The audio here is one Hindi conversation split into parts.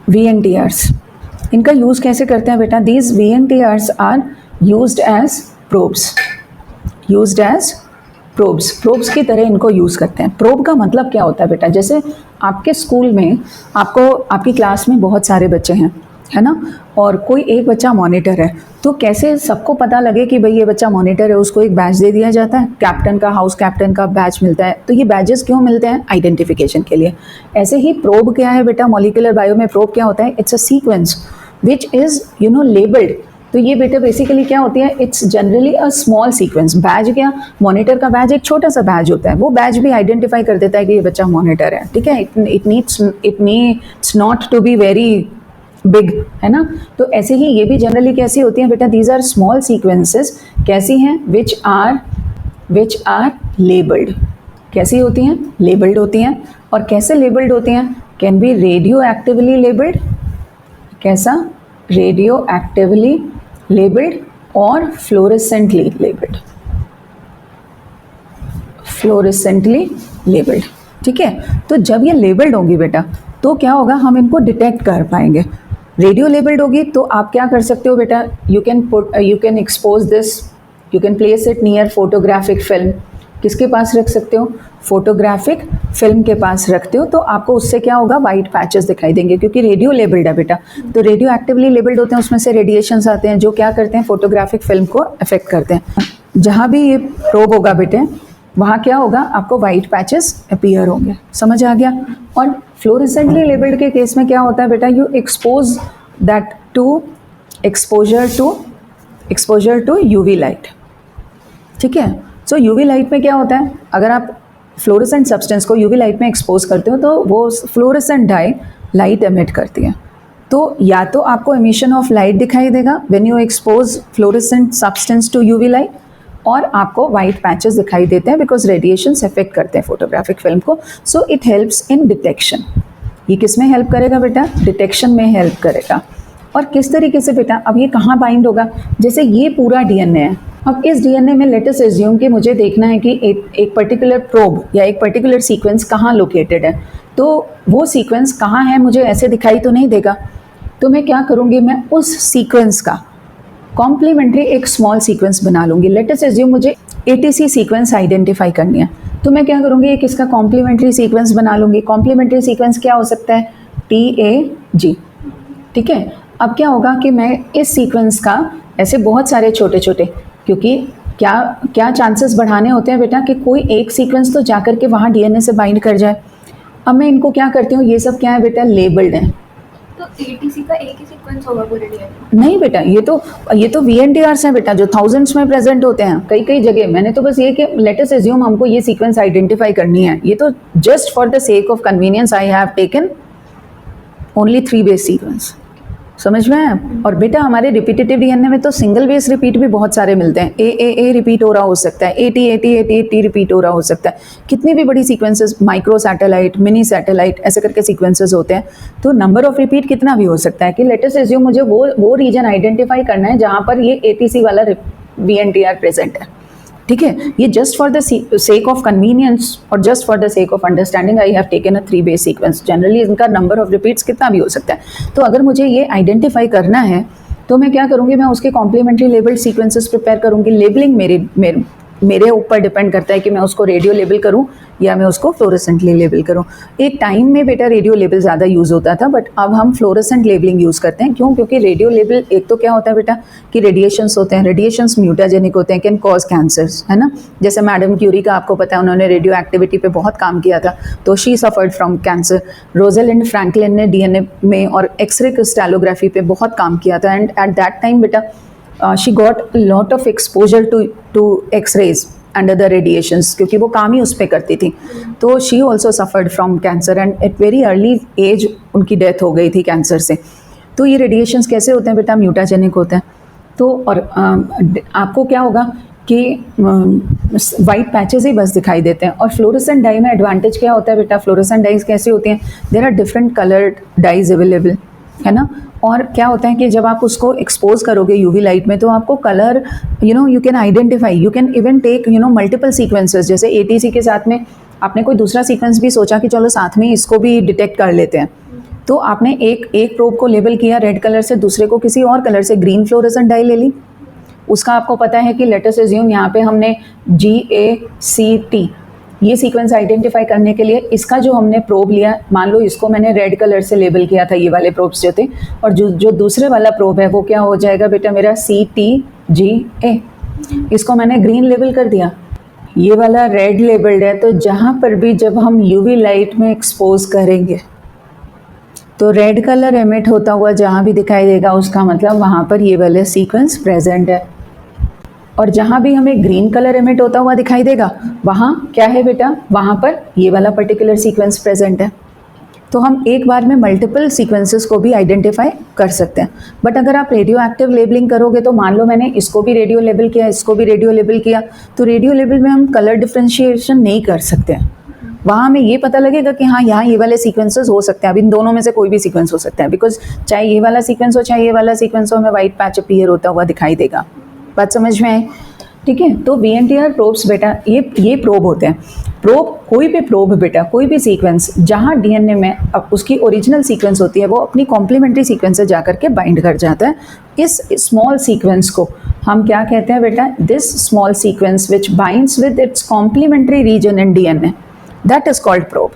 VNTRs, इनका यूज़ कैसे करते हैं बेटा? These VNTRs are used as probes, used as probes की तरह इनको यूज़ करते हैं। प्रोब का मतलब क्या होता है बेटा? जैसे आपके स्कूल में आपकी क्लास में बहुत सारे बच्चे हैं, है ना, और कोई एक बच्चा मॉनिटर है, तो कैसे सबको पता लगे कि भाई ये बच्चा मॉनिटर है? उसको एक बैच दे दिया जाता है, कैप्टन का, हाउस कैप्टन का बैच मिलता है। तो ये बैचेस क्यों मिलते हैं? आइडेंटिफिकेशन के लिए। ऐसे ही प्रोब क्या है बेटा? मॉलिक्यूलर बायो में प्रोब क्या होता है? It's a sequence which is labelled. तो ये बेटा बेसिकली क्या होती है? It's generally a small sequence. बैज क्या? मॉनिटर का बैज एक छोटा सा बैज होता है, वो बैज भी आइडेंटिफाई कर देता है कि ये बच्चा मॉनिटर है, ठीक है। It needs not to be very big, है ना। तो ऐसे ही ये भी जनरली कैसी होती हैं बेटा? These are small sequences. कैसी हैं? Which are labelled. कैसी होती हैं? लेबल्ड होती हैं। और कैसे लेबल्ड होती हैं? Can be radio actively labelled. कैसा? रेडियो एक्टिवली लेबल्ड और फ्लोरेसेंटली लेबल्ड, फ्लोरेसेंटली लेबल्ड, ठीक है। तो जब ये लेबल्ड होंगी बेटा तो क्या होगा? हम इनको डिटेक्ट कर पाएंगे। रेडियो लेबल्ड होगी तो आप क्या कर सकते हो बेटा? You can expose this, you can place it near photographic film. किसके पास रख सकते हो? फोटोग्राफिक फिल्म के पास रखते हो तो आपको उससे क्या होगा? वाइट पैचेस दिखाई देंगे, क्योंकि रेडियो लेबल्ड है बेटा। तो रेडियो एक्टिवली लेबल्ड होते हैं, उसमें से रेडिएशंस आते हैं जो क्या करते हैं? फोटोग्राफिक फिल्म को अफेक्ट करते हैं। जहाँ भी ये प्रोब होगा बेटे वहाँ क्या होगा? आपको वाइट पैचेस अपीयर होंगे। समझ आ गया? और फ्लोरेसेंटली लेबल्ड के केस में क्या होता है बेटा? You expose that to exposure to UV light, ठीक है। सो यूवी लाइट में क्या होता है? अगर आप फ्लोरेसेंट सब्सटेंस को यूवी लाइट में एक्सपोज करते हो तो वो फ्लोरेसेंट डाई लाइट एमिट करती है। तो या तो आपको एमिशन ऑफ लाइट दिखाई देगा when you expose fluorescent substance to UV light, और आपको वाइट पैचेस दिखाई देते हैं बिकॉज रेडिएशंस अफेक्ट करते हैं फोटोग्राफिक फिल्म को। So it helps in detection. ये किस में हेल्प करेगा बेटा? डिटेक्शन में हेल्प करेगा। और किस तरीके से बेटा? अब ये कहाँ बाइंड होगा? जैसे ये पूरा डीएनए है, अब इस डीएनए में लेट अस अज्यूम कि मुझे देखना है कि एक पर्टिकुलर प्रोब या एक पर्टिकुलर सीक्वेंस कहाँ लोकेटेड है। तो वो सीक्वेंस कहाँ है मुझे ऐसे दिखाई तो नहीं देगा। तो मैं क्या करूँगी? मैं उस सीक्वेंस का कॉम्प्लीमेंट्री एक स्मॉल सीक्वेंस बना लूँगी। लेट अस अज्यूम मुझे ATC सीक्वेंस आइडेंटिफाई करनी है, तो मैं क्या करूँगी? एक इसका कॉम्प्लीमेंट्री सीक्वेंस बना लूँगी। कॉम्प्लीमेंट्री सीक्वेंस क्या हो सकता है? TAG, ठीक है। अब क्या होगा कि मैं इस सीक्वेंस का ऐसे बहुत सारे छोटे छोटे, क्योंकि क्या चांसेस बढ़ाने होते हैं बेटा कि कोई एक सीक्वेंस तो जाकर के वहाँ डीएनए से बाइंड कर जाए। अब मैं इनको क्या करती हूँ? ये सब क्या है बेटा? लेबल्ड है। तो ATC का एक ही सीक्वेंस होगा पूरे डीएनए? नहीं बेटा, ये तो VNTRs हैं बेटा जो थाउजेंड्स में प्रेजेंट होते हैं कई जगह। मैंने तो बस ये कि लेट अस अज्यूम हमको ये सीक्वेंस आइडेंटिफाई करनी है। ये तो just for the sake of convenience I have taken only 3 base sequence. समझ में आया? और बेटा हमारे रिपीटेटिव डीएनए में तो सिंगल बेस रिपीट भी बहुत सारे मिलते हैं। ए रिपीट हो रहा हो सकता है, AT रिपीट हो रहा हो सकता है। कितनी भी बड़ी sequences, micro satellite, mini satellite, ऐसे करके सीक्वेंसेस होते हैं। तो नंबर ऑफ रिपीट कितना भी हो सकता है कि लेट अस अज्यूम मुझे वो रीजन आइडेंटिफाई करना है जहाँ पर ये ATC वाला VNTR प्रेजेंट है, ठीक है। ये just for the sake of convenience और just for the sake of understanding I have taken a 3 base sequence. Generally इनका नंबर ऑफ रिपीट्स कितना भी हो सकता है। तो अगर मुझे ये आइडेंटिफाई करना है तो मैं क्या करूँगी? मैं उसके कॉम्प्लीमेंट्री लेबल्ड सीक्वेंसेस प्रिपेयर करूँगी। लेबलिंग मेरे ऊपर डिपेंड करता है कि मैं उसको रेडियो लेबल करूँ या मैं उसको फ्लोरेसेंटली लेबल करूँ। एक टाइम में बेटा रेडियो लेबल ज़्यादा यूज़ होता था, बट अब हम फ्लोरेसेंट लेबलिंग यूज़ करते हैं। क्यों? क्योंकि रेडियो लेबल एक तो क्या होता है बेटा कि रेडिएशंस होते हैं, रेडिएशंस म्यूटाजेनिक होते हैं, कैन कॉज कैंसर्स, है ना। जैसे मैडम क्यूरी का आपको पता है, उन्होंने रेडियो एक्टिविटी पे बहुत काम किया था, तो she suffered from cancer. Rosalind Franklin ने डीएनए में और एक्सरे क्रिस्टलोग्राफी पे बहुत काम किया था, एंड एट दैट टाइम बेटा she got lot of exposure to x rays under the radiations, क्योंकि वो काम ही उस पर करती थी। तो she also suffered from cancer and at very early age उनकी डेथ हो गई थी कैंसर से। तो ये रेडिएशंस कैसे होते हैं बेटा? म्यूटाजेनिक होते हैं। तो और आपको क्या होगा कि वाइट पैचेस ही बस दिखाई देते हैं। और फ्लोरेसेंट डाई में एडवांटेज क्या होता है बेटा? फ्लोरेसेंट डाइज कैसी होती हैं? There are different coloured dyes available, है ना। और क्या होता है कि जब आप उसको एक्सपोज करोगे यूवी लाइट में तो आपको colour you can identify, you can even take multiple sequences. जैसे ATC के साथ में आपने कोई दूसरा सीक्वेंस भी सोचा कि चलो साथ में इसको भी डिटेक्ट कर लेते हैं, तो आपने एक प्रोब को लेबल किया रेड कलर से, दूसरे को किसी और कलर से ग्रीन फ्लोरेसेंट डाई ले ली। उसका आपको पता है कि लेट अस अज्यूम यहाँ पे हमने GACT ये सीक्वेंस आइडेंटिफाई करने के लिए इसका जो हमने प्रोब लिया, मान लो इसको मैंने रेड कलर से लेबल किया था, ये वाले प्रोब्स जो थे, और जो दूसरे वाला प्रोब है वो क्या हो जाएगा बेटा मेरा CTGA। इसको मैंने ग्रीन लेबल कर दिया, ये वाला रेड लेबल्ड है। तो जहाँ पर भी जब हम UV लाइट में एक्सपोज करेंगे तो रेड कलर एमिट होता हुआ जहाँ भी दिखाई देगा, उसका मतलब वहाँ पर ये वाले सीक्वेंस प्रेजेंट है। और जहाँ भी हमें ग्रीन कलर एमिट होता हुआ दिखाई देगा, वहाँ क्या है बेटा, वहाँ पर ये वाला पर्टिकुलर सीक्वेंस प्रेजेंट है। तो हम एक बार में मल्टीपल सीक्वेंसेस को भी आइडेंटिफाई कर सकते हैं। बट अगर आप रेडियो एक्टिव लेबलिंग करोगे तो मान लो मैंने इसको भी रेडियो लेबल किया, इसको भी रेडियो लेबल किया, तो रेडियो लेबल में हम कलर डिफ्रेंशिएशन नहीं कर सकते हैं। वहाँ हमें ये पता लगेगा कि हाँ यहाँ ये वाले सीक्वेंसेस हो सकते हैं, अब इन दोनों में से कोई भी सीक्वेंस हो सकता है, बिकॉज चाहे ये वाला सीक्वेंस हो चाहे ये वाला सीक्वेंस हो, हमें वाइट पैच अपीयर होता हुआ दिखाई देगा। बात समझ में आई? ठीक है। तो VNTR प्रोब्स बेटा ये प्रोब होते हैं। प्रोब, कोई भी प्रोब बेटा, कोई भी सीक्वेंस जहाँ DNA में अब उसकी ओरिजिनल सीक्वेंस होती है वो अपनी कॉम्प्लीमेंट्री सीक्वेंस से जाकर के बाइंड कर जाता है। इस स्मॉल सीक्वेंस को हम क्या कहते हैं बेटा, this small sequence which binds with its complementary region in DNA, that is called probe.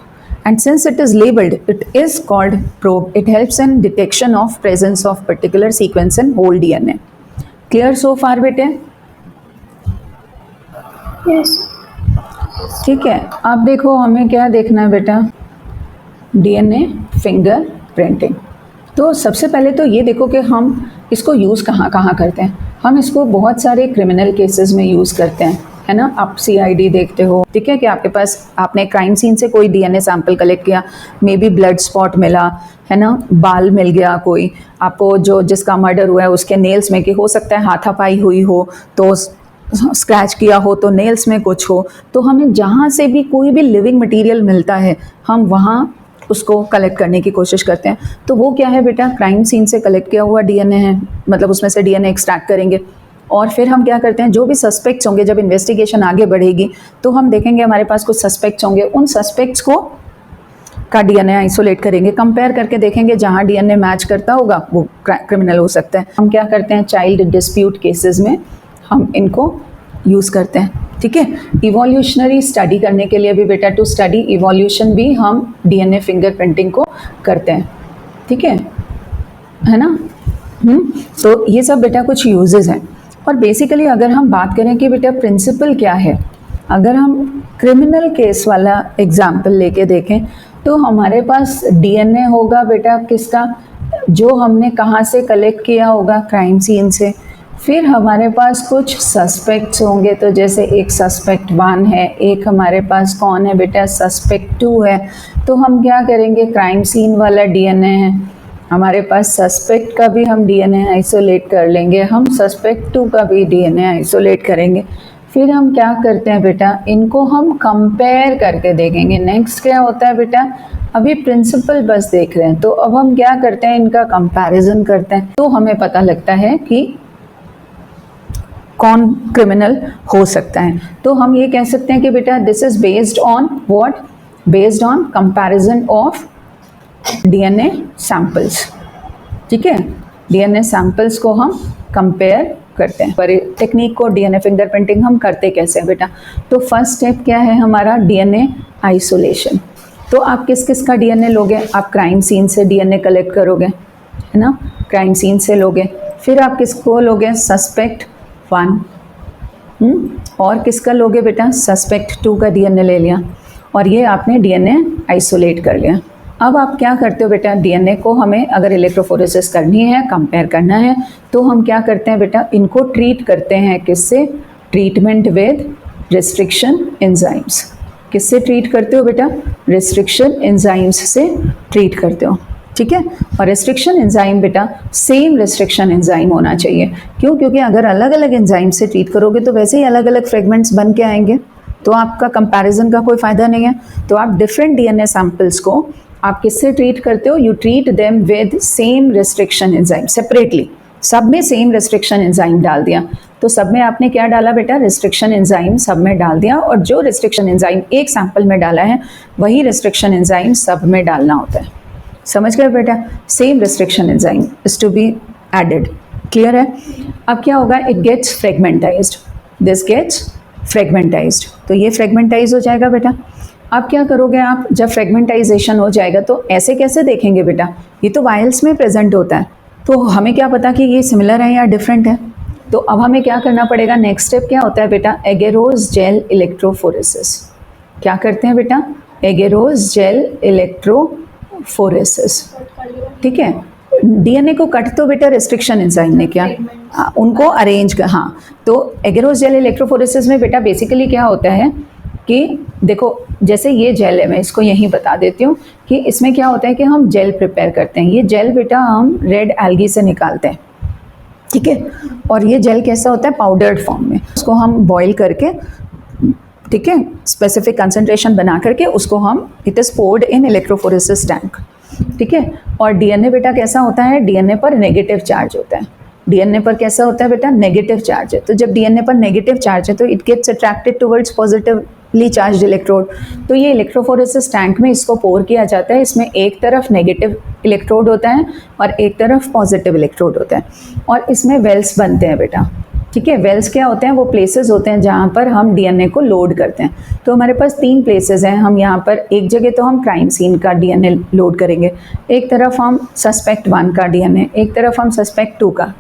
And since it is labeled, it is called probe. It helps in detection of presence of particular sequence in whole DNA. Clear so far बेटे? यस। ठीक है। अब देखो हमें क्या देखना है बेटा, DNA फिंगर प्रिंटिंग। तो सबसे पहले तो ये देखो कि हम इसको यूज़ कहाँ कहाँ करते हैं। हम इसको बहुत सारे क्रिमिनल केसेस में यूज़ करते हैं, है ना। आप CID देखते हो, ठीक है, कि आपके पास आपने क्राइम सीन से कोई DNA सैंपल कलेक्ट किया, मे बी ब्लड स्पॉट मिला, है ना, बाल मिल गया, कोई आपको जो जिसका मर्डर हुआ है उसके नेल्स में, कि हो सकता है हाथापाई हुई हो तो स्क्रैच किया हो तो नेल्स में कुछ हो, तो हमें जहाँ से भी कोई भी लिविंग मटेरियल मिलता है हम वहाँ उसको कलेक्ट करने की कोशिश करते हैं। तो वो क्या है बेटा, क्राइम सीन से कलेक्ट किया हुआ DNA है, मतलब उसमें से DNA एक्सट्रैक्ट करेंगे। और फिर हम क्या करते हैं, जो भी सस्पेक्ट्स होंगे, जब इन्वेस्टिगेशन आगे बढ़ेगी तो हम देखेंगे हमारे पास कुछ सस्पेक्ट्स होंगे, उन सस्पेक्ट्स को का DNA आइसोलेट करेंगे, कंपेयर करके देखेंगे जहाँ DNA मैच करता होगा वो क्रिमिनल हो सकता है। हम क्या करते हैं, चाइल्ड डिस्प्यूट केसेस में हम इनको यूज़ करते हैं, ठीक है। इवोल्यूशनरी स्टडी करने के लिए भी बेटा, टू स्टडी इवोल्यूशन भी हम DNA फिंगरप्रिंटिंग को करते हैं, ठीक है ना। तो ये सब बेटा कुछ यूजेस हैं। और बेसिकली अगर हम बात करें कि बेटा प्रिंसिपल क्या है, अगर हम क्रिमिनल केस वाला एग्जाम्पल लेके देखें तो हमारे पास DNA होगा बेटा किसका, जो हमने कहाँ से कलेक्ट किया होगा, क्राइम सीन से। फिर हमारे पास कुछ सस्पेक्ट्स होंगे, तो जैसे एक सस्पेक्ट 1 है, एक हमारे पास कौन है बेटा, सस्पेक्ट 2 है। तो हम क्या करेंगे, क्राइम सीन वाला DNA है हमारे पास, सस्पेक्ट का भी हम DNA आइसोलेट कर लेंगे, हम सस्पेक्ट 2 का भी DNA आइसोलेट करेंगे। फिर हम क्या करते हैं बेटा, इनको हम कंपेयर करके देखेंगे। नेक्स्ट क्या होता है बेटा, अभी प्रिंसिपल बस देख रहे हैं, तो अब हम क्या करते हैं, इनका कंपैरिजन करते हैं, तो हमें पता लगता है कि कौन क्रिमिनल हो सकता है। तो हम ये कह सकते हैं कि बेटा this is based on what, based on comparison of DNA samples, ठीक है। DNA सैंपल्स को हम कंपेयर करते हैं। पर टेक्निक को DNA फिंगरप्रिंटिंग हम करते कैसे हैं बेटा, तो फर्स्ट स्टेप क्या है हमारा, DNA आइसोलेशन। तो आप किस किस का DNA लोगे, आप क्राइम सीन से DNA कलेक्ट करोगे, है ना, क्राइम सीन से लोगे। फिर आप किसको लोगे, सस्पेक्ट 1, और किसका लोगे बेटा, सस्पेक्ट 2 का DNA ले लिया, और ये आपने DNA आइसोलेट कर लिया। अब आप क्या करते हो बेटा, DNA को हमें अगर इलेक्ट्रोफोरेसिस करनी है, कंपेयर करना है, तो हम क्या करते हैं बेटा, इनको ट्रीट करते हैं किससे, ट्रीटमेंट विद रिस्ट्रिक्शन एंजाइम्स। किससे ट्रीट करते हो बेटा, रिस्ट्रिक्शन एंजाइम्स से ट्रीट करते हो, ठीक है। और रिस्ट्रिक्शन एंजाइम बेटा सेम रिस्ट्रिक्शन एंजाइम होना चाहिए। क्यों, क्योंकि अगर अलग अलग एंजाइम से ट्रीट करोगे तो वैसे ही अलग अलग फ्रेगमेंट्स बन के आएंगे, तो आपका कंपैरिजन का कोई फ़ायदा नहीं है। तो आप डिफरेंट DNA सैंपल्स को आप किससे ट्रीट करते हो, you treat them with same restriction enzyme separately. सब में सेम रिस्ट्रिक्शन एंजाइम डाल दिया, तो सब में आपने क्या डाला बेटा, रिस्ट्रिक्शन एंजाइम सब में डाल दिया, और जो रिस्ट्रिक्शन एंजाइम एक सैंपल में डाला है वही रिस्ट्रिक्शन एंजाइम सब में डालना होता है। समझ गए बेटा? Same restriction enzyme is to be added. Clear है? अब क्या होगा, it gets fragmentised, this gets fragmentised, तो ये फ्रेगमेंटाइज हो जाएगा बेटा। अब क्या करोगे आप, जब फ्रेगमेंटाइजेशन हो जाएगा तो ऐसे कैसे देखेंगे बेटा, ये तो वायल्स में प्रेजेंट होता है, तो हमें क्या पता कि ये सिमिलर है या डिफरेंट है। तो अब हमें क्या करना पड़ेगा, नेक्स्ट स्टेप क्या होता है बेटा, एगेरोस जेल इलेक्ट्रोफोरेसिस। क्या करते हैं बेटा, एगेरोस जेल इलेक्ट्रोफोरेसिस। ठीक है, डीएनए को कट तो बेटा रिस्ट्रिक्शन एंजाइम ने किया, उनको अरेंज कर, हाँ। तो एगेरोस जेल इलेक्ट्रोफोरेसिस में बेटा बेसिकली क्या होता है कि देखो, जैसे ये जेल है, मैं इसको यहीं बता देती हूँ कि इसमें क्या होता है कि हम जेल प्रिपेयर करते हैं। ये जेल बेटा हम रेड एल्गी से निकालते हैं, ठीक है, और ये जेल कैसा होता है, पाउडर्ड फॉर्म में। उसको हम बॉईल करके, ठीक है, स्पेसिफिक कंसंट्रेशन बना करके उसको हम, it is poured in electrophoresis tank, ठीक है। और डीएनए बेटा कैसा होता है, डीएनए पर नेगेटिव चार्ज होता है, डीएनए पर कैसा होता है बेटा, नेगेटिव चार्ज है। तो जब डीएनए पर नेगेटिव चार्ज है तो it gets attracted towards positively charge electrode. तो ये इलेक्ट्रोफोरेसिस टैंक में इसको पोर किया जाता है, इसमें एक तरफ नेगेटिव इलेक्ट्रोड होता है और एक तरफ पॉजिटिव इलेक्ट्रोड होता है, और इसमें वेल्स बनते हैं बेटा, ठीक है। वेल्स क्या होते हैं, वो प्लेसेस होते हैं जहाँ पर हम डीएनए को लोड करते हैं। तो हमारे पास 3 प्लेसेस हैं, हम यहाँ पर एक जगह तो हम क्राइम सीन का डीएनए लोड करेंगे, एक तरफ हम सस्पेक्ट 1 का डीएनए, एक तरफ हम सस्पेक्ट 2 का।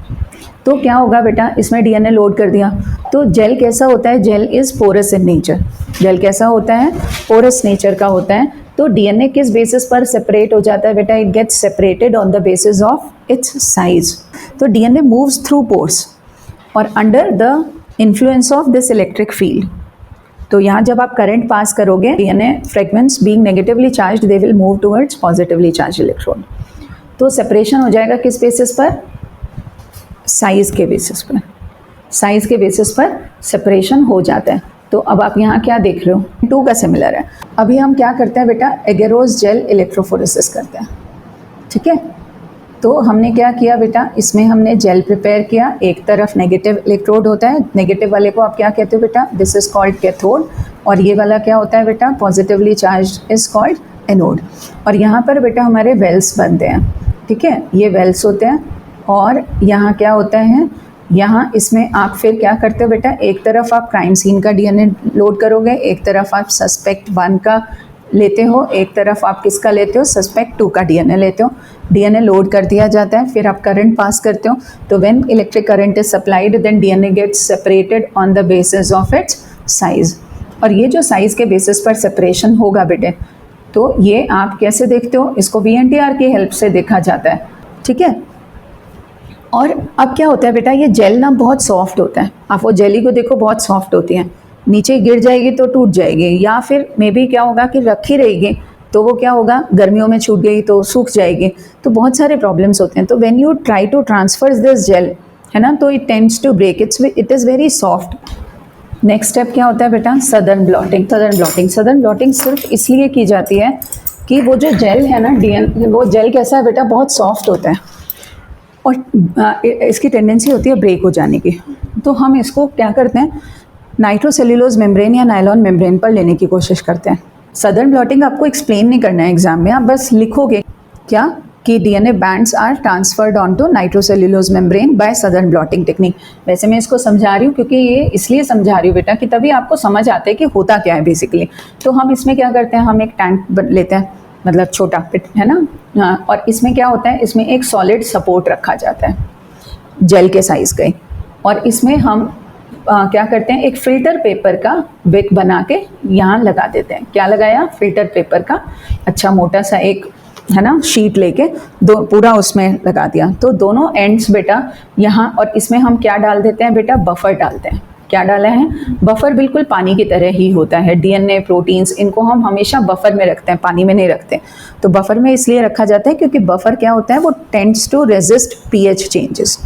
तो क्या होगा बेटा, इसमें डीएनए लोड कर दिया, तो जेल कैसा होता है, gel is porous in nature. Gel कैसा होता है, पोरस नेचर का होता है। तो डीएनए किस बेसिस पर सेपरेट हो जाता है बेटा, it gets separated on the basis of its size. तो डीएनए मूव्स थ्रू पोर्स और under the influence of this electric field. तो यहाँ जब आप करंट पास करोगे, DNA fragments being negatively charged they will move towards positively charge electrode. तो सेपरेशन हो जाएगा किस बेसिस पर, साइज के बेसिस पर, साइज के बेसिस पर सेपरेशन हो जाता है। तो अब आप यहाँ क्या देख रहे हो, 2 का सिमिलर है। अभी हम क्या करते हैं बेटा, एगेरोस जेल इलेक्ट्रोफोरेसिस करते हैं, ठीक है। तो हमने क्या किया बेटा, इसमें हमने जेल प्रिपेयर किया, एक तरफ नेगेटिव इलेक्ट्रोड होता है, नेगेटिव वाले को आप क्या कहते हो बेटा, दिस इज कॉल्ड कैथोड, और ये वाला क्या होता है बेटा, positively charged is called anode. और यहाँ पर बेटा हमारे वेल्स बनते हैं, ठीक है, ये वेल्स होते हैं। और यहाँ क्या होता है, यहाँ इसमें आप फिर क्या करते हो बेटा, एक तरफ आप क्राइम सीन का डीएनए लोड करोगे, एक तरफ आप सस्पेक्ट 1 का लेते हो, एक तरफ आप किसका लेते हो, सस्पेक्ट 2 का डीएनए लेते हो। डीएनए लोड कर दिया जाता है, फिर आप करंट पास करते हो। तो when electric current is supplied then DNA gets separated on the basis of its size. और ये जो साइज के बेसिस पर सेपरेशन होगा बेटे, तो ये आप कैसे देखते हो, इसको VNTR की हेल्प से देखा जाता है, ठीक है। और अब क्या होता है बेटा, ये जेल ना बहुत सॉफ्ट होता है, आप वो जेली को देखो बहुत सॉफ्ट होती है, नीचे गिर जाएगी तो टूट जाएगी, या फिर मे बी क्या होगा कि रखी रहेगी तो वो क्या होगा, गर्मियों में छूट गई तो सूख जाएगी, तो बहुत सारे प्रॉब्लम्स होते हैं। तो when you try to transfer this gel, है ना, तो it tends to break, it is very soft. Next step क्या होता है बेटा, सदर्न ब्लॉटिंग। सदर्न ब्लॉटिंग सिर्फ इसलिए की जाती है कि वो जो जेल है ना, वो जेल कैसा है बेटा, बहुत सॉफ्ट होता है और इसकी टेंडेंसी होती है ब्रेक हो जाने की। तो हम इसको क्या करते हैं, नाइट्रोसेल्यूलोज मेम्ब्रेन या नायलॉन मेम्ब्रेन पर लेने की कोशिश करते हैं। सदर्न ब्लॉटिंग आपको एक्सप्लेन नहीं करना है एग्जाम में, आप बस लिखोगे क्या कि DNA bands are transferred on to nitrocellulose membrane by Southern blotting technique. वैसे मैं इसको समझा रही हूँ क्योंकि ये इसलिए समझा रही हूँ बेटा कि तभी आपको समझ आता है कि होता क्या है बेसिकली। तो हम इसमें क्या करते हैं, हम एक टैंक लेते हैं, मतलब छोटा पिट है ना, हाँ, और इसमें क्या होता है, इसमें एक सॉलिड सपोर्ट रखा जाता है जेल के साइज़ का, और इसमें हम क्या करते हैं, एक फ़िल्टर पेपर का विक बना के यहाँ लगा देते हैं। क्या लगाया, फ़िल्टर पेपर का अच्छा मोटा सा एक, है ना, शीट लेके पूरा उसमें लगा दिया। तो दोनों एंड्स बेटा यहाँ, और इसमें हम क्या डाल देते हैं बेटा, बफर डालते हैं। क्या डाला है, बफर बिल्कुल पानी की तरह ही होता है। डीएनए प्रोटीन्स इनको हम हमेशा बफर में रखते हैं, पानी में नहीं रखते। तो बफर में इसलिए रखा जाता है क्योंकि बफर क्या होता है, वो tends to resist pH changes.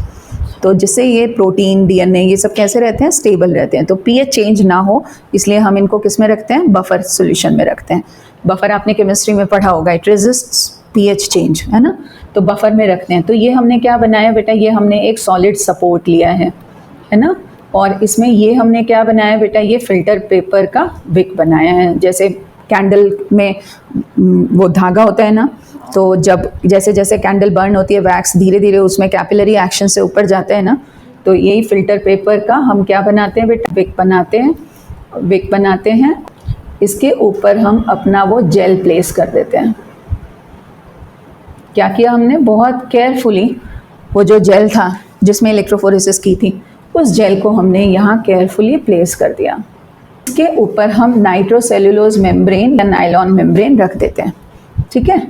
तो जिससे ये प्रोटीन, डीएनए, ये सब कैसे रहते हैं, स्टेबल रहते हैं। तो पीएच चेंज ना हो इसलिए हम इनको किस में रखते हैं, बफर सॉल्यूशन में रखते हैं। बफर आपने केमिस्ट्री में पढ़ा होगा, इट रेजिस्ट्स पीएच चेंज, है ना, तो बफर में रखते हैं। तो ये हमने क्या बनाया बेटा, ये हमने एक सॉलिड सपोर्ट लिया है ना, और इसमें ये हमने क्या बनाया बेटा, ये फ़िल्टर पेपर का विक बनाया है। जैसे कैंडल में वो धागा होता है ना, तो जब जैसे जैसे कैंडल बर्न होती है, वैक्स धीरे धीरे उसमें कैपिलरी एक्शन से ऊपर जाता है ना, तो यही फिल्टर पेपर का हम क्या बनाते हैं बेटा, विक बनाते हैं। विक बनाते हैं, इसके ऊपर हम अपना वो जेल प्लेस कर देते हैं। क्या किया हमने, बहुत केयरफुली वो जो जेल था जिसमें इलेक्ट्रोफोरेसिस की थी, उस जेल को हमने यहाँ केयरफुली प्लेस कर दिया। इसके ऊपर हम नाइट्रोसेल्युलोज मेम्ब्रेन या नायलॉन मेम्ब्रेन रख देते हैं। ठीक है,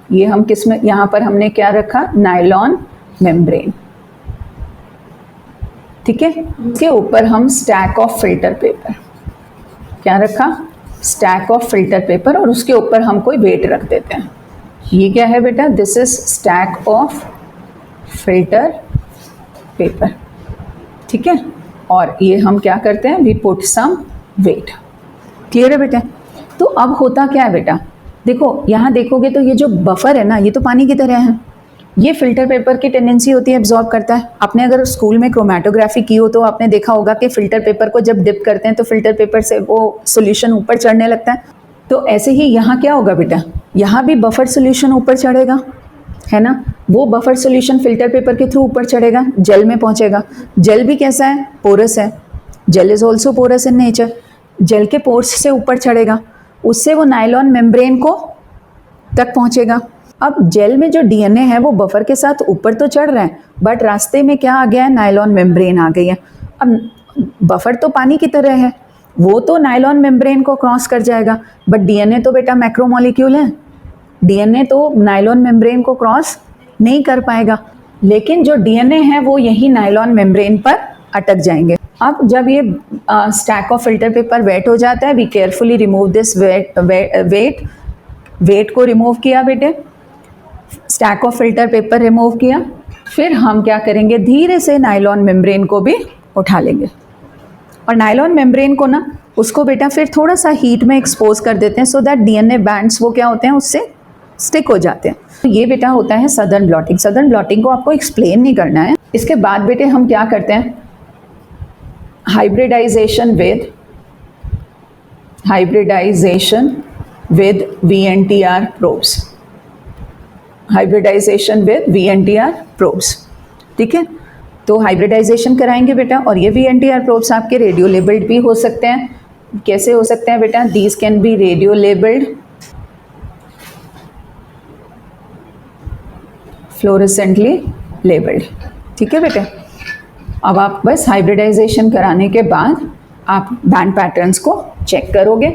ये हम किस में, यहाँ पर हमने क्या रखा, नायलॉन मेम्ब्रेन। ठीक है, इसके ऊपर हम स्टैक ऑफ फिल्टर पेपर, क्या रखा, स्टैक ऑफ फिल्टर पेपर, और उसके ऊपर हम कोई वेट रख देते हैं। ये क्या है बेटा, this is stack of filter paper. ठीक है, और ये हम क्या करते हैं, we put some wet. Clear है बेटा। तो अब होता क्या है बेटा, देखो यहाँ देखोगे तो ये जो बफर है ना, ये तो पानी की तरह है। ये फिल्टर पेपर की टेंडेंसी होती है एब्जॉर्ब करता है। आपने अगर स्कूल में क्रोमेटोग्राफी की हो तो आपने देखा होगा कि फिल्टर पेपर को जब डिप करते हैं तो फिल्टर पेपर से वो सोल्यूशन ऊपर चढ़ने लगता है। तो ऐसे ही यहाँ क्या होगा बेटा, यहाँ भी बफर सोल्यूशन ऊपर चढ़ेगा, है ना। वो बफर सोल्यूशन फिल्टर पेपर के थ्रू ऊपर चढ़ेगा, जेल में पहुँचेगा। जेल भी कैसा है, पोरस है। Gel is also porous in nature. Gel के पोर्स से ऊपर चढ़ेगा, उससे वो नायलॉन मेम्ब्रेन को तक पहुँचेगा। अब जेल में जो डीएनए है वो बफर के साथ ऊपर तो चढ़ रहा है, बट रास्ते में क्या आ गया है, नायलॉन मेम्ब्रेन आ गई है। अब बफर तो पानी की तरह है, वो तो नायलॉन मेम्ब्रेन को क्रॉस कर जाएगा, बट डीएनए तो बेटा मैक्रोमोलिक्यूल है, डीएनए तो नायलॉन मेम्ब्रेन को क्रॉस नहीं कर पाएगा। लेकिन जो डीएनए है वो यही नायलॉन मेम्ब्रेन पर अटक जाएंगे। अब जब ये stack of filter paper wet हो जाता है, we carefully remove this wet को रिमूव किया बेटे, stack of filter paper remove किया। फिर हम क्या करेंगे, धीरे से नायलॉन मेम्ब्रेन को भी उठा लेंगे, और नायलॉन मेम्ब्रेन को ना, उसको बेटा फिर थोड़ा सा हीट में एक्सपोज कर देते हैं, सो दैट डीएनए बैंड्स वो क्या होते हैं, उससे स्टिक हो जाते हैं। तो ये बेटा होता है सदर्न ब्लॉटिंग। सदर्न ब्लॉटिंग को आपको एक्सप्लेन नहीं करना है। इसके बाद बेटे हम क्या करते हैं, hybridisation with VNTR probes. Hybridisation with VNTR probes. ठीक है, तो हाइब्रिडाइजेशन कराएंगे बेटा, और ये VNTR प्रोब्स आपके रेडियो लेबल्ड भी हो सकते हैं। कैसे हो सकते हैं बेटा, these can be radio labelled, fluorescently labelled. ठीक है बेटे, अब आप बस हाइब्रिडाइजेशन कराने के बाद आप बैंड पैटर्न्स को चेक करोगे।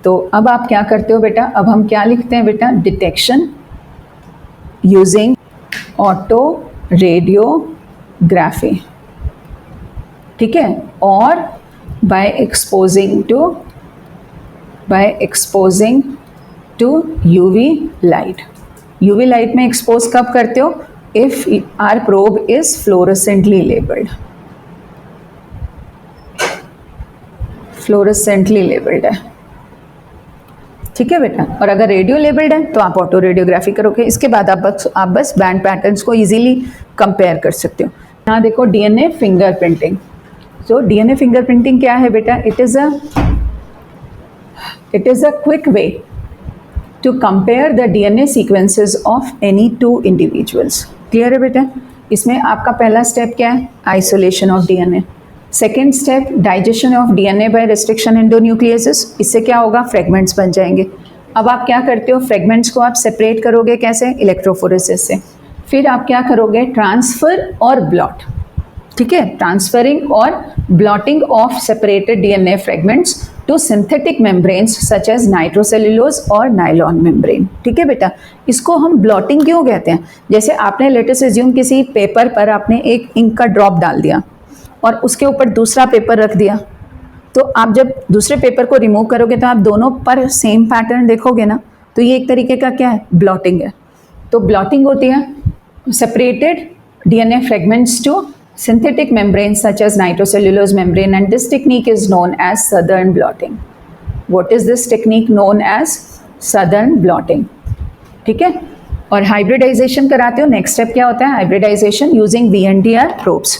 तो अब आप क्या करते हो बेटा, अब हम क्या लिखते हैं बेटा, डिटेक्शन यूजिंग ऑटो रेडियोग्राफी। ठीक है, और by exposing to UV light. UV light में एक्सपोज कब करते हो, if our probe is fluorescently labelled. Fluorescently labelled है, ठीक है बेटा। और अगर रेडियो लेबल्ड है तो आप ऑटो रेडियोग्राफी करोगे। इसके बाद आप बस बैंड पैटर्न्स को इजीली कंपेयर कर सकते हो। यहाँ देखो DNA fingerprinting. So DNA fingerprinting क्या है बेटा, it is a quick way to compare the DNA sequences of any two individuals। Clear है बेटा। इसमें आपका पहला स्टेप क्या है, isolation of DNA. Second step, digestion of DNA by restriction endonucleases. इससे क्या होगा, फ्रेगमेंट्स बन जाएंगे। अब आप क्या करते हो, फ्रेगमेंट्स को आप सेपरेट करोगे, कैसे, इलेक्ट्रोफोरेसिस से। फिर आप क्या करोगे, ट्रांसफर और ब्लॉट। ठीक है, ट्रांसफरिंग और blotting of separated DNA fragments to synthetic membranes such as nitrocellulose और नायलॉन मेम्ब्रेन। ठीक है बेटा, इसको हम ब्लॉटिंग क्यों कहते हैं, जैसे आपने लेट्स अज्यूम किसी पेपर पर आपने एक इंक का ड्रॉप डाल दिया और उसके ऊपर दूसरा पेपर रख दिया, तो आप जब दूसरे पेपर को रिमूव करोगे तो आप दोनों पर सेम पैटर्न देखोगे ना, तो ये एक तरीके का क्या है, ब्लॉटिंग है। तो ब्लॉटिंग होती है separated DNA fragments to synthetic membranes such as nitrocellulose membrane, and this technique is known as southern blotting. What is this technique known as? southern blotting। ठीक है, और हाइब्रिडाइजेशन कराते हो, नेक्स्ट स्टेप क्या होता है, हाइब्रिडाइजेशन यूजिंग VNTR प्रोब्स।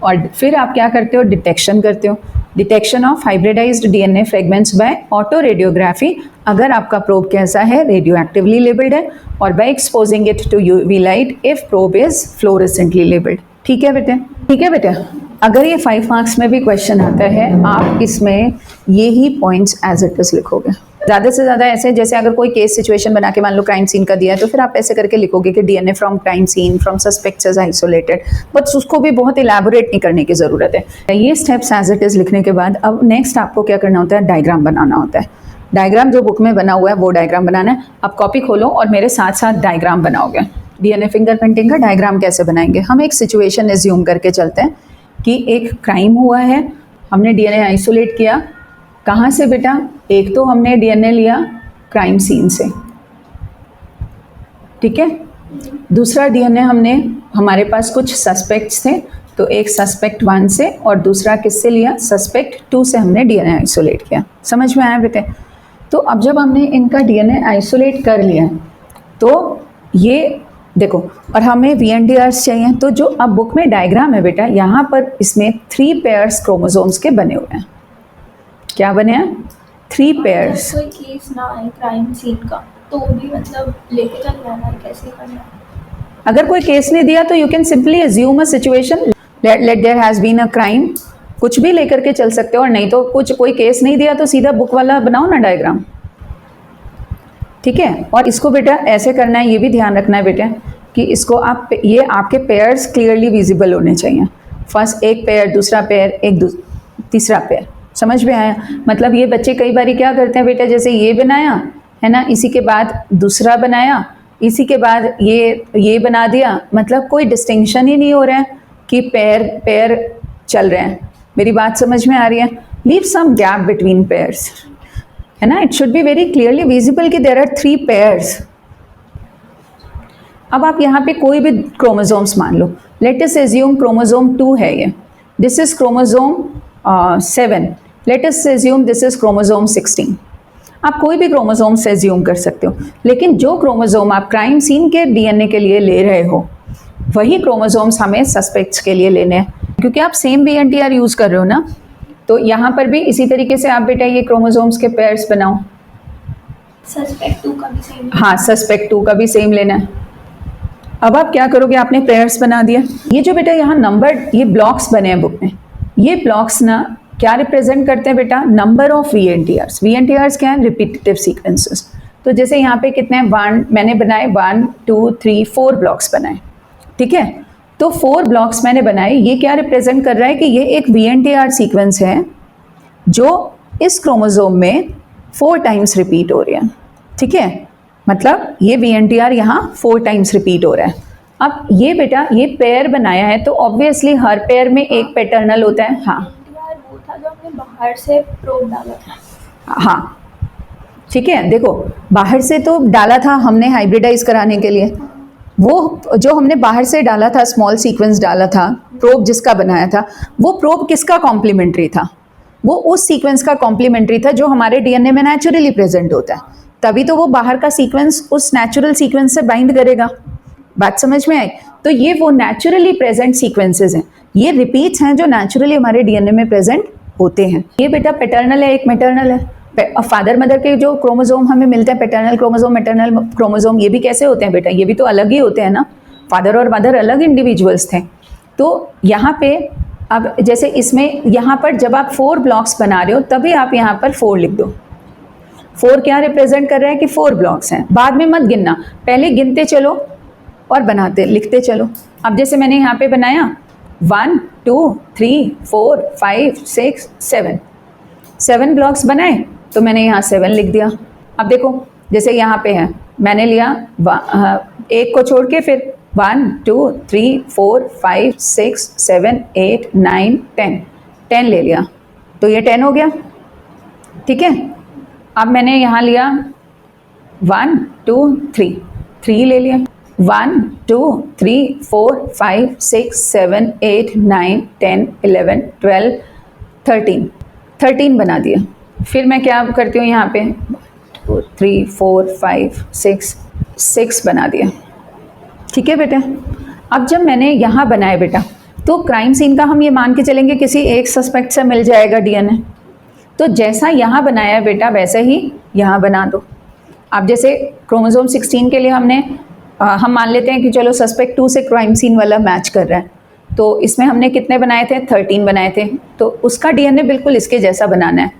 और फिर आप क्या करते हो, डिटेक्शन करते हो। Detection of hybridised DNA fragments by autoradiography, अगर आपका प्रोब कैसा है, रेडियो एक्टिवली लेबल्ड है, और by exposing it to UV light if probe is fluorescently labelled. ठीक है बेटे, ठीक है बेटा। अगर ये 5 मार्क्स में भी क्वेश्चन आता है, आप इसमें ये ही पॉइंट्स एज इट इज लिखोगे। ज़्यादा से ज़्यादा ऐसे, जैसे अगर कोई केस सिचुएशन बना के मान लो क्राइम सीन का दिया है, तो फिर आप ऐसे करके लिखोगे कि DNA from crime scene from suspects is isolated, but उसको भी बहुत इलेबोरेट नहीं करने की ज़रूरत है। ये स्टेप्स एज इट इज़ लिखने के बाद अब नेक्स्ट आपको क्या करना होता है, डायग्राम बनाना होता है। डायग्राम जो बुक में बना हुआ है वो डायग्राम बनाना है। आप कॉपी खोलो और मेरे साथ साथ डायग्राम बनाओगे। डीएनए फिंगरप्रिंटिंग का डायग्राम कैसे बनाएंगे, हम एक सिचुएशन एज्यूम करके चलते हैं कि एक क्राइम हुआ है, हमने डीएनए आइसोलेट किया। कहाँ से बेटा, एक तो हमने डीएनए लिया क्राइम सीन से, ठीक है। दूसरा डीएनए हमने, हमारे पास कुछ सस्पेक्ट्स थे, तो एक सस्पेक्ट 1 से और दूसरा किससे लिया, सस्पेक्ट 2 से हमने डीएनए आइसोलेट किया। समझ में आया बेटे। तो अब जब हमने इनका डीएनए आइसोलेट कर लिया तो ये देखो, और हमें VNTRs चाहिए, तो जो अब बुक में डायग्राम है बेटा, यहाँ पर इसमें 3 पेयर्स क्रोमोसोम्स के बने हुए हैं। क्या बने हैं, 3 पेयर्स। कोई केस ना आए क्राइम सीन का तो भी मतलब लेके चल जाना है, कैसे करना है? अगर कोई केस नहीं दिया तो you can simply assume a situation, let there has been a crime, कुछ भी लेकर के चल सकते हो। और नहीं तो कुछ कोई केस नहीं दिया तो सीधा बुक वाला बनाओ ना डायग्राम, ठीक है। और इसको बेटा ऐसे करना है, ये भी ध्यान रखना है बेटा कि इसको आप, ये आपके पेयर्स क्लियरली विजिबल होने चाहिए। फर्स्ट एक पेयर, दूसरा पेयर, तीसरा पेयर। समझ में आया। मतलब ये बच्चे कई बार क्या करते हैं बेटा, जैसे ये बनाया है ना, इसी के बाद दूसरा बनाया, इसी के बाद ये बना दिया, मतलब कोई डिस्टिंक्शन ही नहीं हो रहा है कि पेयर चल रहे हैं। मेरी बात समझ में आ रही है। Leave some gap between pairs, है ना। It should be very clearly visible कि देयर आर 3 पेयर्स। अब आप यहाँ पे कोई भी क्रोमोसोम्स मान लो, लेट अस एज्यूम क्रोमोसोम 2 है ये, this is chromosome 7, let us assume this is chromosome 16। आप कोई भी क्रोमोसोम से एज्यूम कर सकते हो, लेकिन जो क्रोमोसोम आप क्राइम सीन के डीएनए के लिए ले रहे हो, वही क्रोमोसोम्स हमें सस्पेक्ट्स के लिए लेने हैं, क्योंकि आप सेम VNTR यूज़ कर रहे हो ना। तो यहाँ पर भी इसी तरीके से आप बेटा ये क्रोमोसोम्स के पेयर्स बनाओ। सस्पेक्ट 2 का भी सेम? हाँ, सस्पेक्ट 2 का भी सेम लेना है। अब आप क्या करोगे, आपने पेयर्स बना दिया। ये जो बेटा यहाँ नंबर, ये ब्लॉक्स बने हैं बुक में, ये ब्लॉक्स ना क्या रिप्रेजेंट करते हैं बेटा, नंबर ऑफ VNTRs। VNTRs क्या है, रिपीटेटिव सीक्वेंसेस। तो जैसे यहाँ पे कितने हैं, 1 मैंने बनाए, 1 2 3 4 ब्लॉक्स बनाए, ठीक है। तो 4 ब्लॉक्स मैंने बनाए, ये क्या रिप्रेजेंट कर रहा है कि ये एक VNTR सीक्वेंस है जो इस क्रोमोसोम में 4 टाइम्स रिपीट हो रही है, ठीक है। मतलब ये VNTR यहाँ 4 टाइम्स रिपीट हो रहा है। अब ये बेटा ये पेयर बनाया है, तो ऑब्वियसली हर पेयर में एक पैटर्नल होता है। हाँ यार वो था जो हमने बाहर से प्रोब डाला था। हाँ ठीक है, देखो बाहर से तो डाला था हमने हाइब्रिडाइज कराने के लिए, वो जो हमने बाहर से डाला था, स्मॉल सीक्वेंस डाला था, प्रोब जिसका बनाया था, वो प्रोब किसका कॉम्प्लीमेंट्री था, वो उस सीक्वेंस का कॉम्प्लीमेंट्री था जो हमारे डीएनए में नेचुरली प्रेजेंट होता है। तभी तो वो बाहर का सीक्वेंस उस नेचुरल सीक्वेंस से बाइंड करेगा। बात समझ में आई। तो ये वो नेचुरली प्रेजेंट सीक्वेंसेस हैं, ये रिपीट्स हैं जो नेचुरली हमारे डीएनए में प्रेजेंट होते हैं। ये बेटा पैटर्नल है, एक मैटरनल है। फादर मदर के जो क्रोमोसोम हमें मिलते हैं, पैटर्नल क्रोमोसोम मैटरनल क्रोमोसोम, ये भी कैसे होते हैं बेटा, ये भी तो अलग ही होते हैं ना। फादर और मदर अलग इंडिविजुअल्स थे। तो यहाँ पे अब जैसे इसमें यहाँ पर जब आप 4 ब्लॉक्स बना रहे हो तभी आप यहाँ पर 4 लिख दो। 4 क्या रिप्रेजेंट कर रहा है कि 4 ब्लॉक्स हैं। बाद में मत गिनना, पहले गिनते चलो और बनाते लिखते चलो। अब जैसे मैंने यहाँ पे बनाया 1 2 3 4 5 6 7 ब्लॉक्स बनाए, तो मैंने यहाँ 7 लिख दिया। अब देखो जैसे यहाँ पे है, मैंने लिया एक को छोड़ के फिर 1 2 3 4 5 6 7 8 9 10 ले लिया, तो ये 10 हो गया, ठीक है। अब मैंने यहाँ लिया 1 2 3 ले लिया, 1 2 3 4 5 6 7 8 9 10 11 12 13 बना दिया। फिर मैं क्या करती हूँ यहाँ पे 2 3 4 5 6 बना दिया, ठीक है बेटा। अब जब मैंने यहाँ बनाया बेटा, तो क्राइम सीन का हम ये मान के चलेंगे किसी एक सस्पेक्ट से मिल जाएगा डीएनए। तो जैसा यहाँ बनाया है बेटा वैसे ही यहाँ बना दो। अब जैसे क्रोमोसोम 16 के लिए हम मान लेते हैं कि चलो सस्पेक्ट 2 से क्राइम सीन वाला मैच कर रहा है, तो इसमें हमने कितने बनाए थे, 13 बनाए थे, तो उसका डीएनए बिल्कुल इसके जैसा बनाना है।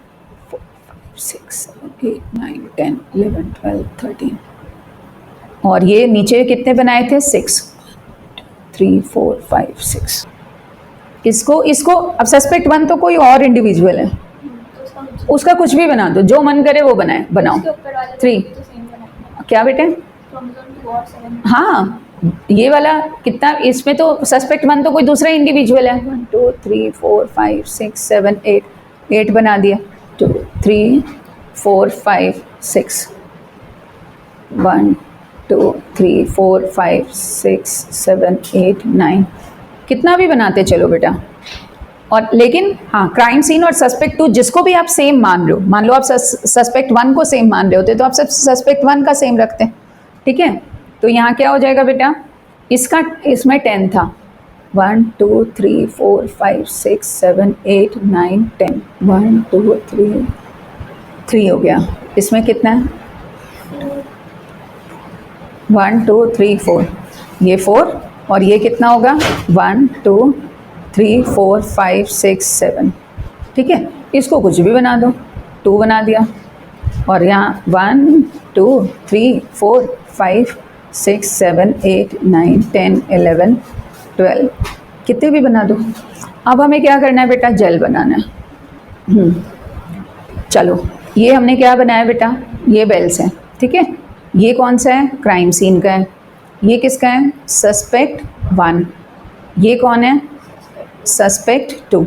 4, 5, 6, 7, 8, 9, 10, 11, 12, 13। और ये नीचे कितने बनाए थे, 6, 3, 4, 5, 6। इसको अब सस्पेक्ट 1 तो कोई और इंडिविजुअल है, तो उसका कुछ भी बना दो, जो मन करे वो बनाओ। उसके ऊपर वाले 3 तो सेम बनाएंगे। क्या बेटे, क्रोमोसोम 2 और 7। हाँ ये वाला कितना, इसमें तो सस्पेक्ट 1 तो कोई दूसरा इंडिविजुअल है। 1, 2, 3, 4, 5, 6, 7, 8 बना दिया। 2, 3, 4, 5, 6, 1, 2, 3, 4, 5, 6, 7, 8, 9, कितना भी बनाते चलो बेटा। और लेकिन हाँ, क्राइम सीन और सस्पेक्ट 2 जिसको भी आप सेम मान रहे हो, मान लो आप सस्पेक्ट 1 को सेम मान रहे होते तो आप सब सस्पेक्ट 1 का सेम रखते हैं, ठीक है। तो यहाँ क्या हो जाएगा बेटा, इसमें 10 था, 1, 2, 3, 4, 5, 6, 7, 8, 9, 10, 1, 2, 3 हो गया। इसमें कितना है, 1, 2, 3, 4, ये 4 और ये कितना होगा, 1, 2, 3, 4, 5, 6, 7, ठीक है। इसको कुछ भी बना दो, 2 बना दिया। और यहाँ 1, 2, 3, 4, 5, 6, 7, 8, 9, 10, 11, 12, कितने भी बना दो। अब हमें क्या करना है बेटा, जेल बनाना है। चलो ये हमने क्या बनाया बेटा, ये बेल्स हैं, ठीक है। ये कौन सा है, क्राइम सीन का है। ये किसका है, सस्पेक्ट 1। ये कौन है, सस्पेक्ट 2।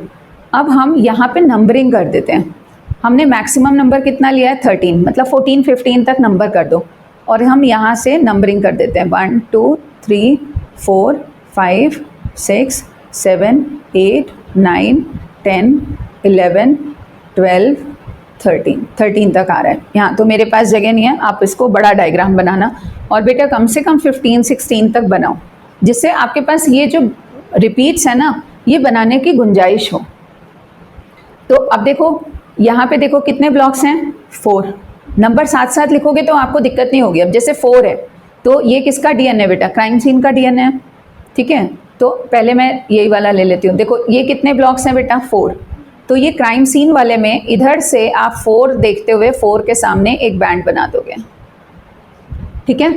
अब हम यहाँ पे नंबरिंग कर देते हैं। हमने मैक्सिमम नंबर कितना लिया है, 13, मतलब 14, 15 तक नंबर कर दो। और हम यहाँ से नंबरिंग कर देते हैं, 1, 2, 3, 4, 5, 6, 7, 8, 9, 10, 11, 12, 13 तक आ रहा है। यहाँ तो मेरे पास जगह नहीं है, आप इसको बड़ा डायग्राम बनाना। और बेटा कम से कम 15, 16 तक बनाओ, जिससे आपके पास ये जो रिपीट्स है ना, ये बनाने की गुंजाइश हो। तो अब देखो यहाँ पे देखो कितने ब्लॉक्स हैं, 4। नंबर साथ साथ लिखोगे तो आपको दिक्कत नहीं होगी। अब जैसे 4 है तो ये किसका डीएनए बेटा, क्राइम सीन का डीएनए है, ठीक है। तो पहले मैं यही वाला ले लेती हूँ। देखो ये कितने ब्लॉक्स हैं बेटा, 4। तो ये क्राइम सीन वाले में इधर से आप 4 देखते हुए 4 के सामने एक बैंड बना दोगे, ठीक है।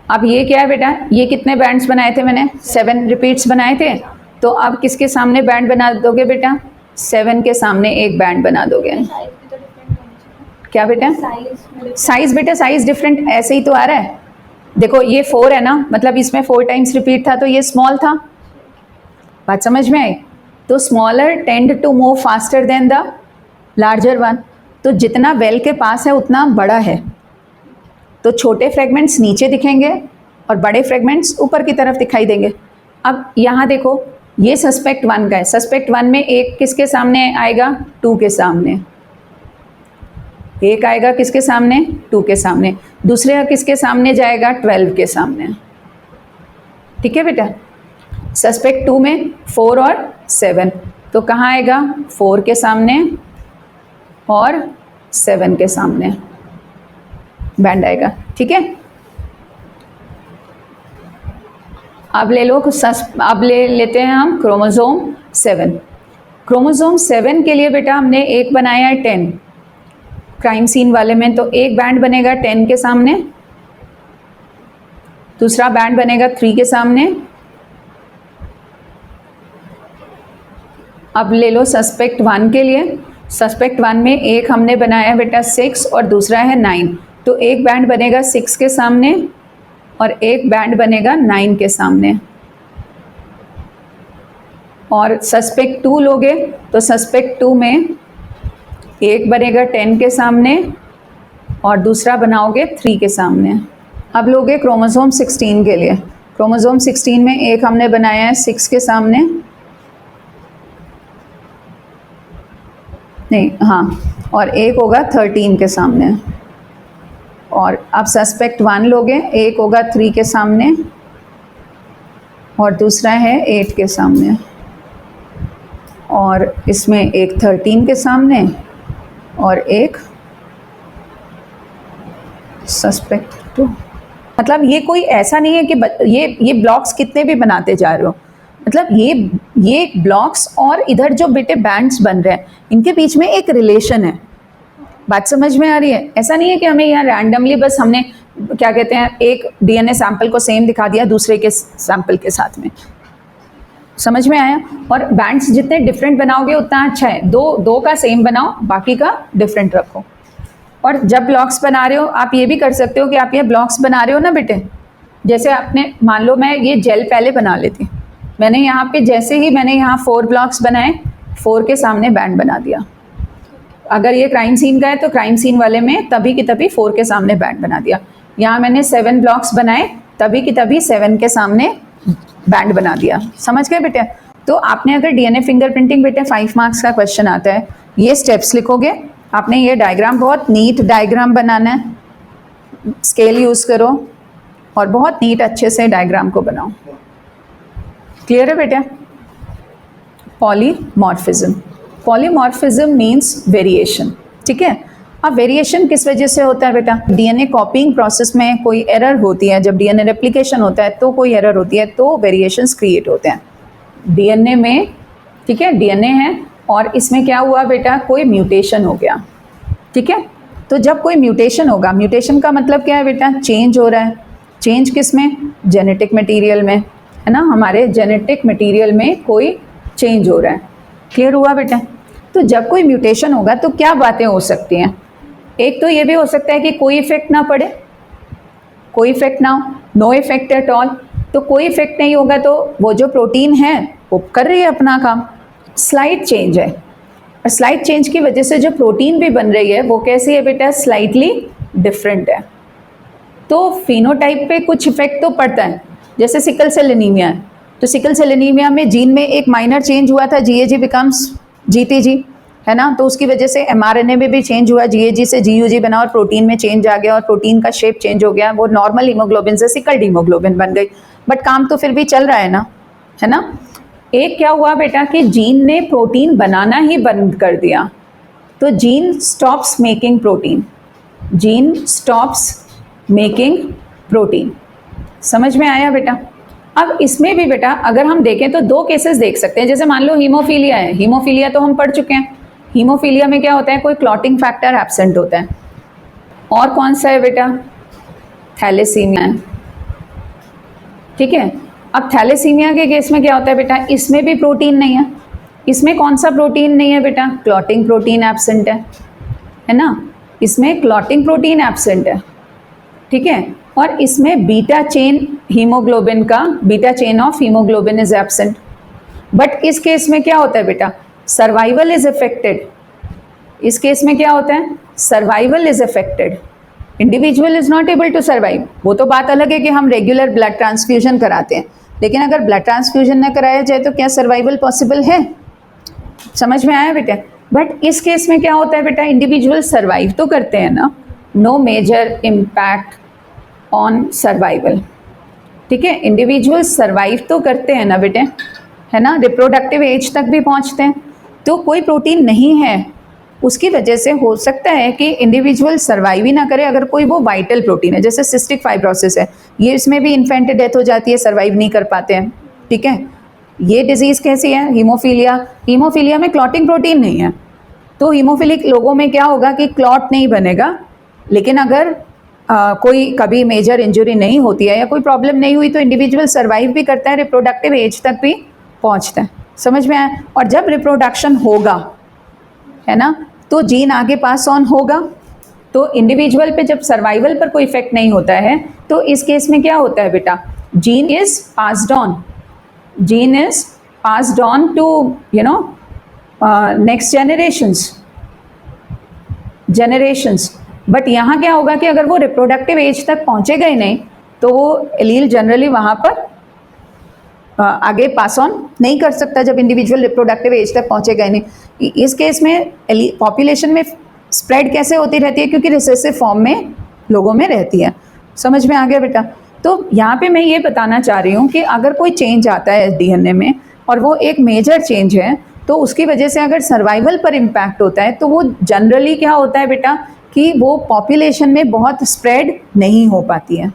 अब ये क्या है बेटा, ये कितने बैंड्स बनाए थे मैंने, 7 रिपीट्स बनाए थे। तो अब किसके सामने बैंड बना दोगे बेटा, 7 के सामने एक बैंड बना दोगे। साइज भी तो डिफरेंट होनी चाहिए। क्या बेटा, साइज बेटा, साइज डिफरेंट ऐसे ही तो आ रहा है। देखो ये 4 है ना, मतलब इसमें 4 टाइम्स रिपीट था तो ये स्मॉल था। बात समझ में आई। तो smaller tend to move faster than the larger one. तो जितना वेल के पास है उतना बड़ा है, तो छोटे फ्रेगमेंट्स नीचे दिखेंगे और बड़े फ्रेगमेंट्स ऊपर की तरफ दिखाई देंगे। अब यहाँ देखो ये सस्पेक्ट 1 का है। सस्पेक्ट 1 में एक किसके सामने आएगा, 2 के सामने। एक आएगा किसके सामने, 2 के सामने। दूसरे किसके सामने जाएगा, 12 के सामने, ठीक है बेटा। सस्पेक्ट 2 में 4 और 7, तो कहाँ आएगा, 4 के सामने और 7 के सामने बैंड आएगा, ठीक है। अब अब ले लेते हैं हम क्रोमोसोम 7। क्रोमोसोम 7 के लिए बेटा हमने एक बनाया है 10 क्राइम सीन वाले में, तो एक बैंड बनेगा 10 के सामने, दूसरा बैंड बनेगा 3 के सामने। अब ले लो सस्पेक्ट 1 के लिए। सस्पेक्ट 1 में एक हमने बनाया बेटा 6 और दूसरा है 9, तो एक बैंड बनेगा 6 के सामने और एक बैंड बनेगा 9 के सामने। और सस्पेक्ट 2 लोगे तो सस्पेक्ट 2 में एक बनेगा 10 के सामने और दूसरा बनाओगे 3 के सामने। अब लोगे क्रोमोसोम 16 के लिए। क्रोमोसोम 16 में एक हमने बनाया है 6 के सामने, नहीं हाँ, और एक होगा 13 के सामने। और अब सस्पेक्ट 1 लोगे, एक होगा 3 के सामने और दूसरा है 8 के सामने, और इसमें एक 13 के सामने और एक सस्पेक्ट 2। मतलब ये कोई ऐसा नहीं है कि ये ब्लॉक्स कितने भी बनाते जा रहे हो, मतलब ये ब्लॉक्स और इधर जो बेटे बैंड्स बन रहे हैं इनके बीच में एक रिलेशन है। बात समझ में आ रही है? ऐसा नहीं है कि हमें यहाँ रैंडमली बस हमने क्या कहते हैं एक डीएनए सैंपल को सेम दिखा दिया दूसरे के सैंपल के साथ में। समझ में आया? और बैंड्स जितने डिफरेंट बनाओगे उतना अच्छा है। दो का सेम बनाओ, बाकी का डिफरेंट रखो। और जब ब्लॉक्स बना रहे हो आप ये भी कर सकते हो कि आप ये ब्लॉक्स बना रहे हो ना बेटे, जैसे आपने मान लो मैं ये जेल पहले बना लेती, मैंने यहाँ पे जैसे ही मैंने यहाँ 4 ब्लॉक्स बनाए, 4 के सामने बैंड बना दिया। अगर ये क्राइम सीन का है तो क्राइम सीन वाले में तभी की तभी 4 के सामने बैंड बना दिया। यहाँ मैंने 7 ब्लॉक्स बनाए, तभी की तभी 7 के सामने बैंड बना दिया। समझ गए बेटे? तो आपने अगर डीएनए फिंगरप्रिंटिंग बेटे 5 मार्क्स का क्वेश्चन आता है, ये स्टेप्स लिखोगे, आपने ये डायग्राम बहुत नीट डायग्राम बनाना है, स्केल यूज़ करो और बहुत नीट अच्छे से डायग्राम को बनाओ। क्लियर है बेटा? Polymorphism, polymorphism means variation. ठीक है? अब वेरिएशन किस वजह से होता है बेटा? डीएनए कॉपिंग प्रोसेस में कोई एरर होती है, जब डीएनए रेप्लिकेशन होता है तो कोई एरर होती है, तो वेरिएशंस क्रिएट होते हैं डीएनए में। ठीक है? डीएनए है और इसमें क्या हुआ बेटा, कोई म्यूटेशन हो गया। ठीक है? तो जब कोई म्यूटेशन होगा, म्यूटेशन का मतलब क्या है बेटा? चेंज हो रहा है। चेंज किस में? जेनेटिक मटेरियल में, है ना? हमारे जेनेटिक मटेरियल में कोई चेंज हो रहा है। क्लियर हुआ बेटा? तो जब कोई म्यूटेशन होगा तो क्या बातें हो सकती हैं? एक तो ये भी हो सकता है कि कोई इफेक्ट ना पड़े, कोई इफेक्ट ना हो, नो इफेक्ट एट ऑल। तो कोई इफेक्ट नहीं होगा तो वो जो प्रोटीन है वो कर रही है अपना काम, स्लाइट चेंज है। और स्लाइट चेंज की वजह से जो प्रोटीन भी बन रही है वो कैसी है बेटा? स्लाइटली डिफरेंट है। तो फिनोटाइप पे कुछ इफेक्ट तो पड़ता है। जैसे सिकल सेल एनीमिया है, तो सिकल सेल एनीमिया में जीन में एक माइनर चेंज हुआ था, जीएजी बिकम्स जीटीजी, है ना? तो उसकी वजह से एमआरएनए में भी चेंज हुआ, जीएजी से जीयूजी बना और प्रोटीन में चेंज आ गया और प्रोटीन का शेप चेंज हो गया, वो नॉर्मल हीमोग्लोबिन से सिकल्ड हीमोग्लोबिन बन गई। बट काम तो फिर भी चल रहा है ना, है ना? एक क्या हुआ बेटा कि जीन ने प्रोटीन बनाना ही बंद कर दिया, तो gene stops making protein, gene stops making protein. समझ में आया बेटा? अब इसमें भी बेटा अगर हम देखें तो 2 केसेस देख सकते हैं। जैसे मान लो हीमोफीलिया है, हीमोफीलिया तो हम पढ़ चुके हैं। हीमोफीलिया में क्या होता है? कोई क्लॉटिंग फैक्टर एब्सेंट होता है। और कौन सा है बेटा? थैलेसीमिया है। ठीक है? अब थैलेसीमिया के केस में क्या होता है बेटा? इसमें भी प्रोटीन नहीं है। इसमें कौन सा प्रोटीन नहीं है बेटा? क्लॉटिंग प्रोटीन एब्सेंट है ना? इसमें क्लॉटिंग प्रोटीन एब्सेंट है। ठीक है? और इसमें बीटा चेन हीमोग्लोबिन का, beta chain of haemoglobin is absent. But इस केस में क्या होता है बेटा? Survival is affected. इस केस में क्या होता है? Survival is affected, individual is not able to survive. वो तो बात अलग है कि हम रेगुलर ब्लड ट्रांसफ्यूजन कराते हैं, लेकिन अगर ब्लड ट्रांसफ्यूजन न कराया जाए तो क्या सर्वाइवल पॉसिबल है? समझ में आया बेटा? बट इस केस में क्या होता है बेटा? इंडिविजुअल सर्वाइव तो करते हैं ना, no major impact on survival. ठीक है? इंडिविजुअल सर्वाइव तो करते हैं ना बेटे, है ना? रिप्रोडक्टिव एज तक भी पहुंचते हैं। तो कोई प्रोटीन नहीं है, उसकी वजह से हो सकता है कि इंडिविजुअल सर्वाइव ही ना करे अगर कोई वो वाइटल प्रोटीन है। जैसे सिस्टिक फाइब्रोसिस है, ये इसमें भी इन्फेंट डेथ हो जाती है, सर्वाइव नहीं कर पाते हैं। ठीक है? ये डिजीज़ कैसी है? हीमोफीलिया। हीमोफीलिया में क्लॉटिंग प्रोटीन नहीं है, तो हीमोफिलिक लोगों में क्या होगा कि क्लॉट नहीं बनेगा। लेकिन अगर कोई कभी मेजर इंजरी नहीं होती है या कोई प्रॉब्लम नहीं हुई तो इंडिविजुअल सर्वाइव भी करता है, रिप्रोडक्टिव एज तक भी पहुंचता है। समझ में आया? और जब रिप्रोडक्शन होगा, है ना, तो जीन आगे पास ऑन होगा। तो इंडिविजुअल पे जब सर्वाइवल पर कोई इफेक्ट नहीं होता है तो इस केस में क्या होता है बेटा? Gene is passed on, gene is passed on to next generations. But यहाँ क्या होगा कि अगर वो रिप्रोडक्टिव एज तक पहुँचेगा ही नहीं तो वो एलील जनरली वहाँ पर आगे पास ऑन नहीं कर सकता जब इंडिविजुअल रिप्रोडक्टिव एज तक पहुँचेगा ही नहीं। इस केस में पॉपुलेशन में स्प्रेड कैसे होती रहती है? क्योंकि रिसेसिव फॉर्म में लोगों में रहती है। समझ में आ गया बेटा? तो तो यहाँ पे मैं ये बताना चाह रही हूँ कि अगर कोई चेंज आता है डीएनए में और वो एक मेजर चेंज है, तो उसकी वजह से अगर सर्वाइवल पर इम्पैक्ट होता है तो वो जनरली क्या होता है बेटा कि वो पॉपुलेशन में बहुत स्प्रेड नहीं हो पाती है।